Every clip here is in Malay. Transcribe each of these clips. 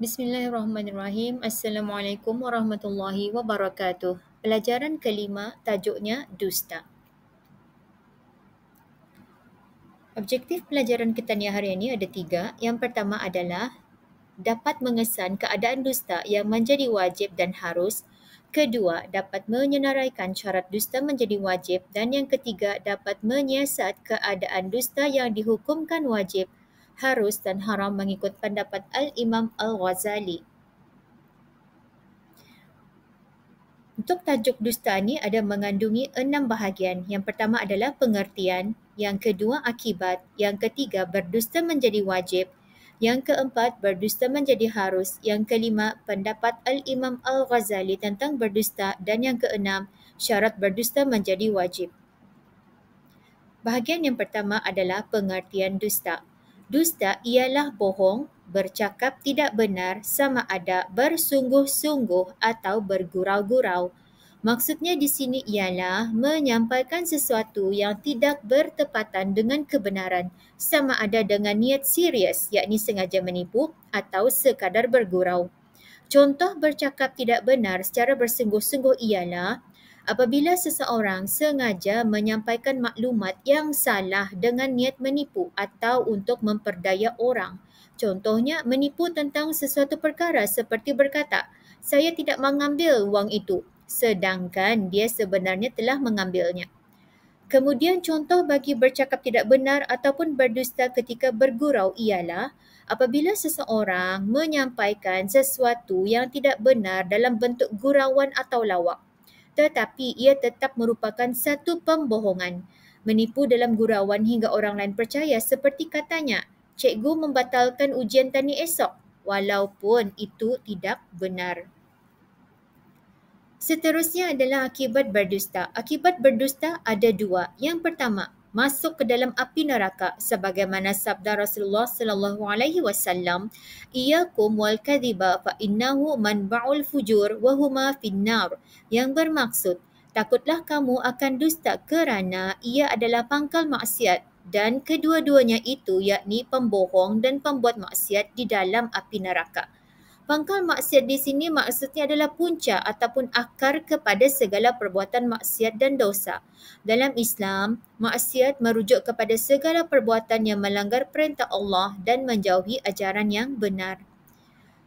Bismillahirrahmanirrahim. Assalamualaikum warahmatullahi wabarakatuh. Pelajaran kelima tajuknya dusta. Objektif pelajaran kita ni hari ini ada tiga. Yang pertama adalah dapat mengesan keadaan dusta yang menjadi wajib dan harus. Kedua, dapat menyenaraikan syarat dusta menjadi wajib. Dan yang ketiga, dapat menyiasat keadaan dusta yang dihukumkan wajib, harus dan haram mengikut pendapat Al-Imam Al-Ghazali. Untuk tajuk dusta ni ada mengandungi 6 bahagian. Yang pertama adalah pengertian, yang kedua akibat, yang ketiga berdusta menjadi wajib, yang keempat berdusta menjadi harus, yang kelima pendapat Al-Imam Al-Ghazali tentang berdusta dan yang keenam syarat berdusta menjadi wajib. Bahagian yang pertama adalah pengertian dusta. Dusta ialah bohong, bercakap tidak benar sama ada bersungguh-sungguh atau bergurau-gurau. Maksudnya di sini ialah menyampaikan sesuatu yang tidak bertepatan dengan kebenaran sama ada dengan niat serius yakni sengaja menipu atau sekadar bergurau. Contoh bercakap tidak benar secara bersungguh-sungguh ialah apabila seseorang sengaja menyampaikan maklumat yang salah dengan niat menipu atau untuk memperdaya orang. Contohnya menipu tentang sesuatu perkara seperti berkata, "Saya tidak mengambil wang itu," sedangkan dia sebenarnya telah mengambilnya. Kemudian contoh bagi bercakap tidak benar ataupun berdusta ketika bergurau ialah apabila seseorang menyampaikan sesuatu yang tidak benar dalam bentuk gurauan atau lawak, tetapi ia tetap merupakan satu pembohongan. Menipu dalam gurauan hingga orang lain percaya seperti katanya, "Cikgu membatalkan ujian tani esok," walaupun itu tidak benar. Seterusnya adalah akibat berdusta. Akibat berdusta ada dua. Yang pertama, masuk ke dalam api neraka sebagaimana sabda Rasulullah sallallahu alaihi wasallam, "Iyyakum wal kadhiba fa innahu manba'ul fujur wa huma finnar." Yang bermaksud, takutlah kamu akan dusta kerana ia adalah pangkal maksiat dan kedua-duanya itu yakni pembohong dan pembuat maksiat di dalam api neraka. Pangkal maksiat di sini maksudnya adalah punca ataupun akar kepada segala perbuatan maksiat dan dosa. Dalam Islam, maksiat merujuk kepada segala perbuatan yang melanggar perintah Allah dan menjauhi ajaran yang benar.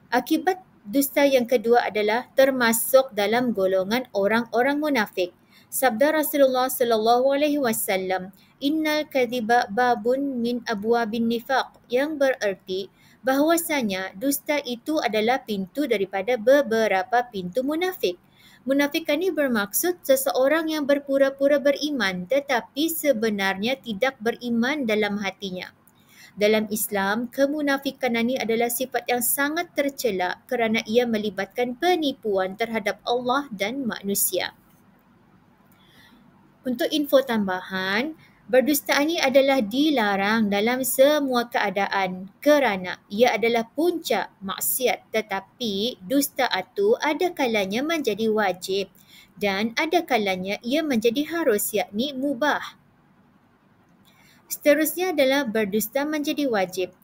Akibat dusta yang kedua adalah termasuk dalam golongan orang-orang munafik. Sabda Rasulullah sallallahu alaihi wasallam, "Innal kadhiba babun min abwabin nifaq," yang bererti bahawasanya dusta itu adalah pintu daripada beberapa pintu munafik. Munafikan ini bermaksud seseorang yang berpura-pura beriman tetapi sebenarnya tidak beriman dalam hatinya. Dalam Islam, kemunafikan ini adalah sifat yang sangat tercela kerana ia melibatkan penipuan terhadap Allah dan manusia. Untuk info tambahan, berdusta ini adalah dilarang dalam semua keadaan kerana ia adalah puncak maksiat, tetapi dusta itu ada kalanya menjadi wajib dan ada kalanya ia menjadi harus yakni mubah. Seterusnya adalah berdusta menjadi wajib.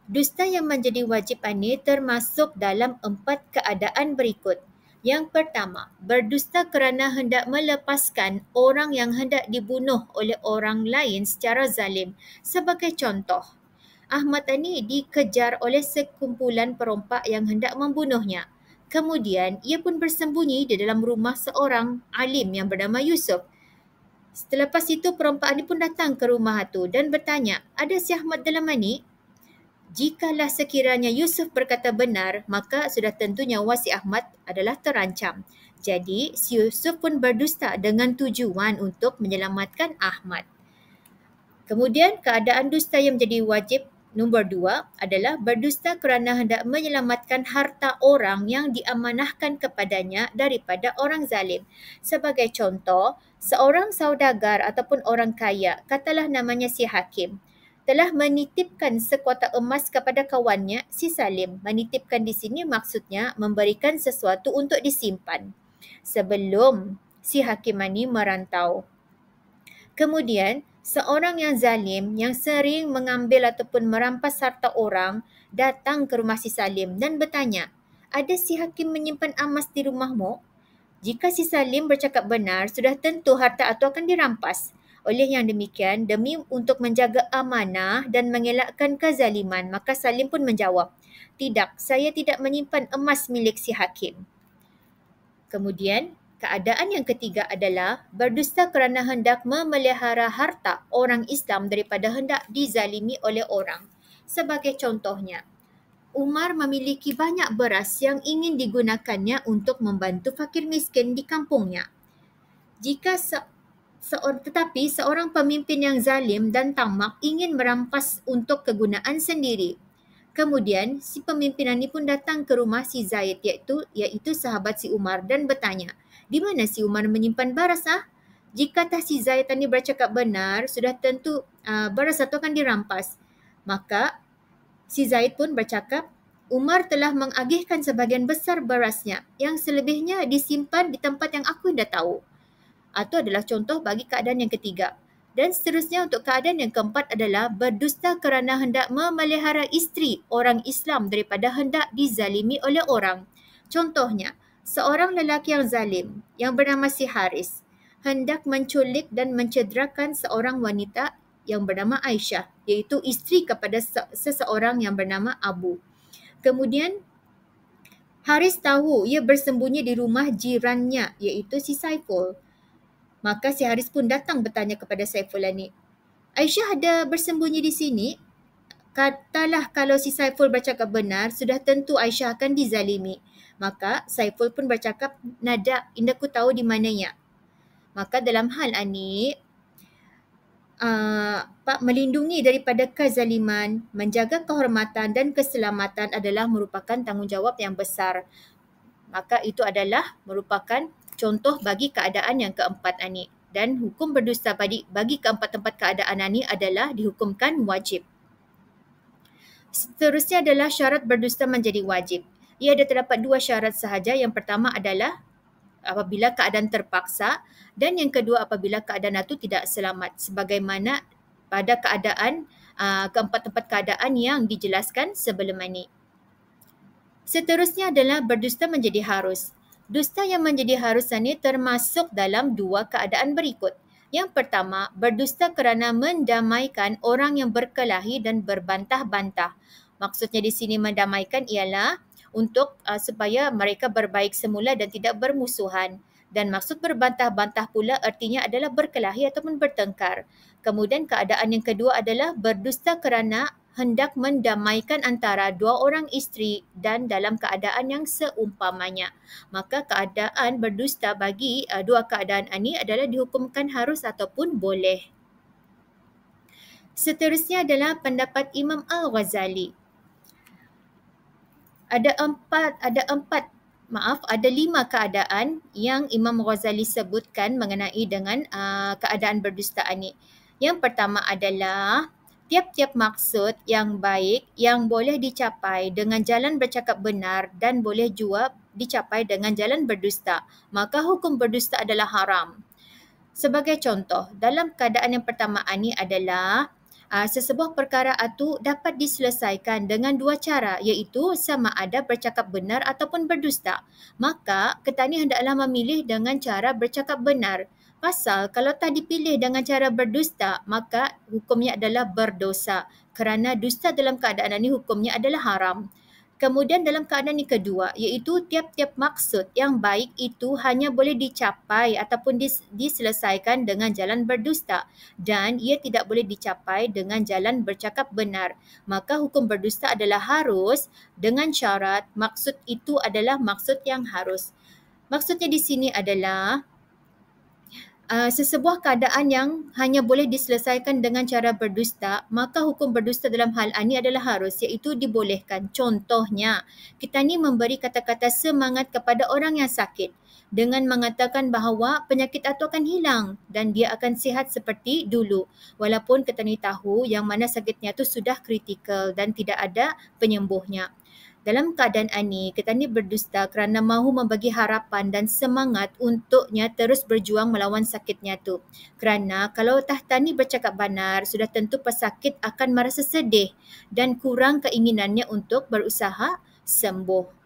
Dusta yang menjadi wajib ini termasuk dalam 4 keadaan berikut. Yang pertama, berdusta kerana hendak melepaskan orang yang hendak dibunuh oleh orang lain secara zalim. Sebagai contoh, Ahmad ini dikejar oleh sekumpulan perompak yang hendak membunuhnya. Kemudian, ia pun bersembunyi di dalam rumah seorang alim yang bernama Yusuf. Selepas itu perompak ini pun datang ke rumah itu dan bertanya, "Ada si Ahmad dalam ini?" Jikalau sekiranya Yusuf berkata benar, maka sudah tentu nyawa si Ahmad adalah terancam. Jadi, si Yusuf pun berdusta dengan tujuan untuk menyelamatkan Ahmad. Kemudian, keadaan dusta yang menjadi wajib nombor 2 adalah berdusta kerana hendak menyelamatkan harta orang yang diamanahkan kepadanya daripada orang zalim. Sebagai contoh, seorang saudagar ataupun orang kaya, katalah namanya si Hakim, telah menitipkan sekuota emas kepada kawannya si Salim. Menitipkan di sini maksudnya memberikan sesuatu untuk disimpan sebelum si Hakim ini merantau. Kemudian, seorang yang zalim yang sering mengambil ataupun merampas harta orang datang ke rumah si Salim dan bertanya, ada si Hakim menyimpan emas di rumahmu? Jika si Salim bercakap benar, sudah tentu harta itu akan dirampas. Oleh yang demikian, demi untuk menjaga amanah dan mengelakkan kezaliman, maka Salim pun menjawab, tidak, saya tidak menyimpan emas milik si Hakim. Kemudian, keadaan yang ketiga adalah berdusta kerana hendak memelihara harta orang Islam daripada hendak dizalimi oleh orang. Sebagai contohnya, Umar memiliki banyak beras yang ingin digunakannya untuk membantu fakir miskin di kampungnya. Tetapi seorang pemimpin yang zalim dan tamak ingin merampas untuk kegunaan sendiri. Kemudian si pemimpin ini pun datang ke rumah si Zaid iaitu sahabat si Umar dan bertanya, di mana si Umar menyimpan beras Jika si Zaid ini bercakap benar, sudah tentu beras itu akan dirampas. Maka si Zaid pun bercakap, Umar telah mengagihkan sebahagian besar berasnya yang selebihnya disimpan di tempat yang aku tidak tahu. Itu adalah contoh bagi keadaan yang ketiga. Dan seterusnya untuk keadaan yang keempat adalah berdusta kerana hendak memelihara isteri orang Islam daripada hendak dizalimi oleh orang. Contohnya, seorang lelaki yang zalim yang bernama si Haris hendak menculik dan mencederakan seorang wanita yang bernama Aisyah, iaitu isteri kepada seseorang yang bernama Abu. Kemudian Haris tahu ia bersembunyi di rumah jirannya, iaitu si Saiful. Maka si Haris pun datang bertanya kepada Saiful ini, Aisyah ada bersembunyi di sini? Katalah kalau si Saiful bercakap benar, sudah tentu Aisyah akan dizalimi. Maka Saiful pun bercakap, nada, indaku tahu di mananya. Maka dalam hal ini, melindungi daripada kezaliman, menjaga kehormatan dan keselamatan adalah merupakan tanggungjawab yang besar. Maka itu adalah merupakan contoh bagi keadaan yang keempat ini. Dan hukum berdusta bagi keempat-empat keadaan ini adalah dihukumkan wajib. Seterusnya adalah syarat berdusta menjadi wajib. Ia ada terdapat dua syarat sahaja. Yang pertama adalah apabila keadaan terpaksa dan yang kedua apabila keadaan itu tidak selamat sebagaimana pada keadaan keempat-empat keadaan yang dijelaskan sebelum ini. Seterusnya adalah berdusta menjadi harus. Dusta yang menjadi harus ini termasuk dalam dua keadaan berikut. Yang pertama, berdusta kerana mendamaikan orang yang berkelahi dan berbantah-bantah. Maksudnya di sini mendamaikan ialah untuk supaya mereka berbaik semula dan tidak bermusuhan. Dan maksud berbantah-bantah pula artinya adalah berkelahi ataupun bertengkar. Kemudian keadaan yang kedua adalah berdusta kerana hendak mendamaikan antara dua orang isteri dan dalam keadaan yang seumpamanya. Maka keadaan berdusta bagi dua keadaan ini adalah dihukumkan harus ataupun boleh. Seterusnya adalah pendapat Imam Al-Ghazali. Ada lima keadaan yang Imam Ghazali sebutkan mengenai dengan keadaan berdusta ini. Yang pertama adalah tiap-tiap maksud yang baik yang boleh dicapai dengan jalan bercakap benar dan boleh juga dicapai dengan jalan berdusta, maka hukum berdusta adalah haram. Sebagai contoh, dalam keadaan yang pertama ini adalah sesebuah perkara itu dapat diselesaikan dengan dua cara, iaitu sama ada bercakap benar ataupun berdusta. Maka kita ni hendaklah memilih dengan cara bercakap benar. Pasal kalau tak dipilih dengan cara berdusta, maka hukumnya adalah berdosa. Kerana dusta dalam keadaan ini hukumnya adalah haram. Kemudian dalam keadaan yang kedua, iaitu tiap-tiap maksud yang baik itu hanya boleh dicapai ataupun diselesaikan dengan jalan berdusta dan ia tidak boleh dicapai dengan jalan bercakap benar. Maka hukum berdusta adalah harus dengan syarat maksud itu adalah maksud yang harus. Maksudnya di sini adalah sesebuah keadaan yang hanya boleh diselesaikan dengan cara berdusta, maka hukum berdusta dalam hal ini adalah harus, iaitu dibolehkan. Contohnya, kita ni memberi kata-kata semangat kepada orang yang sakit. dengan mengatakan bahawa penyakit itu akan hilang dan dia akan sihat seperti dulu walaupun Ketani tahu yang mana sakitnya itu sudah kritikal dan tidak ada penyembuhnya. Dalam keadaan ini, Ketani berdusta kerana mahu membagi harapan dan semangat untuknya terus berjuang melawan sakitnya tu. Kerana kalau Tahtani bercakap benar, sudah tentu pesakit akan merasa sedih dan kurang keinginannya untuk berusaha sembuh.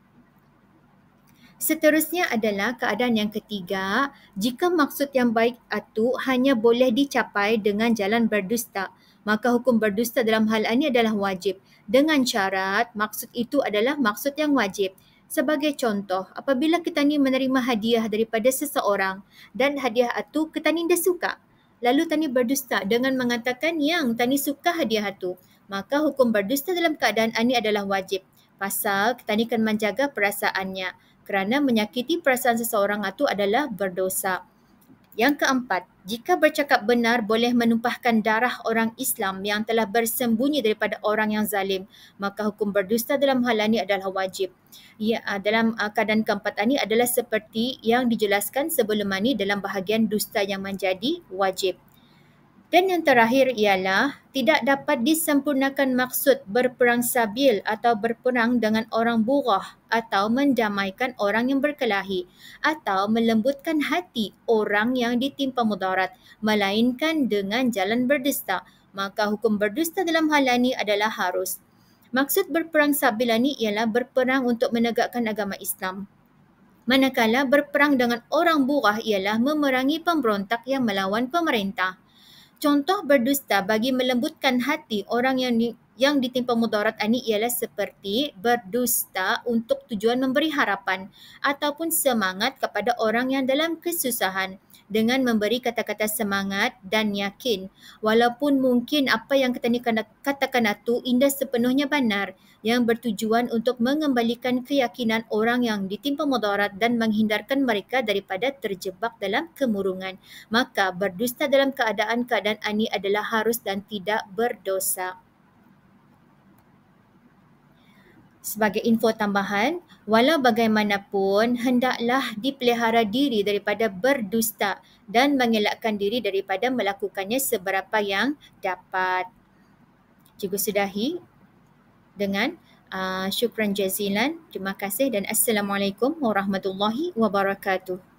Seterusnya adalah keadaan yang ketiga, jika maksud yang baik itu hanya boleh dicapai dengan jalan berdusta, maka hukum berdusta dalam hal ini adalah wajib. Dengan syarat, maksud itu adalah maksud yang wajib. Sebagai contoh, apabila kita ni menerima hadiah daripada seseorang dan hadiah itu kita ni dah suka, lalu tani berdusta dengan mengatakan yang tani suka hadiah itu, maka hukum berdusta dalam keadaan ini adalah wajib. Pasal kita ni akan menjaga perasaannya. Kerana menyakiti perasaan seseorang itu adalah berdosa. Yang keempat, jika bercakap benar boleh menumpahkan darah orang Islam yang telah bersembunyi daripada orang yang zalim, maka hukum berdusta dalam hal ini adalah wajib. Ya, dalam keadaan keempat ini adalah seperti yang dijelaskan sebelum ini dalam bahagian dusta yang menjadi wajib. Dan yang terakhir ialah tidak dapat disempurnakan maksud berperang sabil atau berperang dengan orang burah atau mendamaikan orang yang berkelahi atau melembutkan hati orang yang ditimpa mudarat melainkan dengan jalan berdusta. Maka hukum berdusta dalam hal ini adalah harus. Maksud berperang sabil ini ialah berperang untuk menegakkan agama Islam. Manakala berperang dengan orang burah ialah memerangi pemberontak yang melawan pemerintah. Contoh berdusta bagi melembutkan hati orang yang ditimpa mudarat ini ialah seperti berdusta untuk tujuan memberi harapan ataupun semangat kepada orang yang dalam kesusahan dengan memberi kata-kata semangat dan yakin walaupun mungkin apa yang kita ni katakan itu indah sepenuhnya benar yang bertujuan untuk mengembalikan keyakinan orang yang ditimpa mudarat dan menghindarkan mereka daripada terjebak dalam kemurungan. Maka berdusta dalam keadaan-keadaan ini adalah harus dan tidak berdosa. Sebagai info tambahan, walau bagaimanapun hendaklah dipelihara diri daripada berdusta dan mengelakkan diri daripada melakukannya seberapa yang dapat. Cikgu sudahi dengan syukran jazilan. Terima kasih dan Assalamualaikum warahmatullahi wabarakatuh.